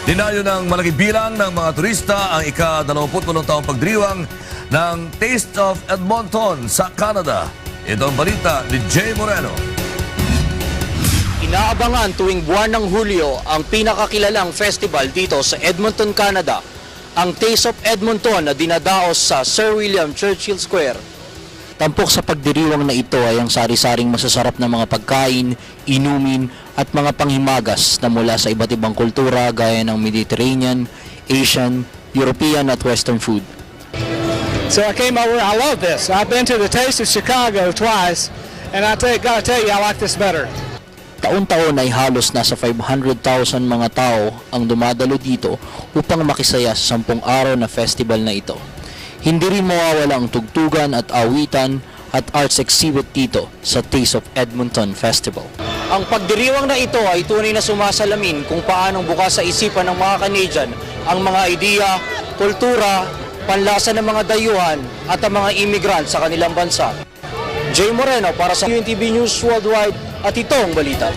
Dinayo ng malaking bilang ng mga turista ang ika-28 taong pagdiriwang ng Taste of Edmonton sa Canada. Ito ang balita ni Jay Moreno. Inaabangan tuwing buwan ng Hulyo ang pinakakilalang festival dito sa Edmonton, Canada, ang Taste of Edmonton na dinadaos sa Sir William Churchill Square. Tampok sa pagdiriwang na ito ay ang sari-saring masasarap na mga pagkain, inumin at mga panghimagas na mula sa iba't ibang kultura gaya ng Mediterranean, Asian, European at Western food. So I came over, I love this. I've been to the Taste of Chicago twice, and gotta tell you, I like this better. Taon-taon ay halos nasa 500,000 mga tao ang dumadalo dito upang makisaya sa 10 araw na festival na ito. Hindi rin mawawala ang tugtugan at awitan at arts exhibit dito sa Taste of Edmonton Festival. Ang pagdiriwang na ito ay tunay na sumasalamin kung paanong bukas sa isipan ng mga Canadian ang mga ideya, kultura, panlasa ng mga dayuhan at ang mga immigrant sa kanilang bansa. Jay Moreno para sa UNTV News Worldwide at ito ang balita.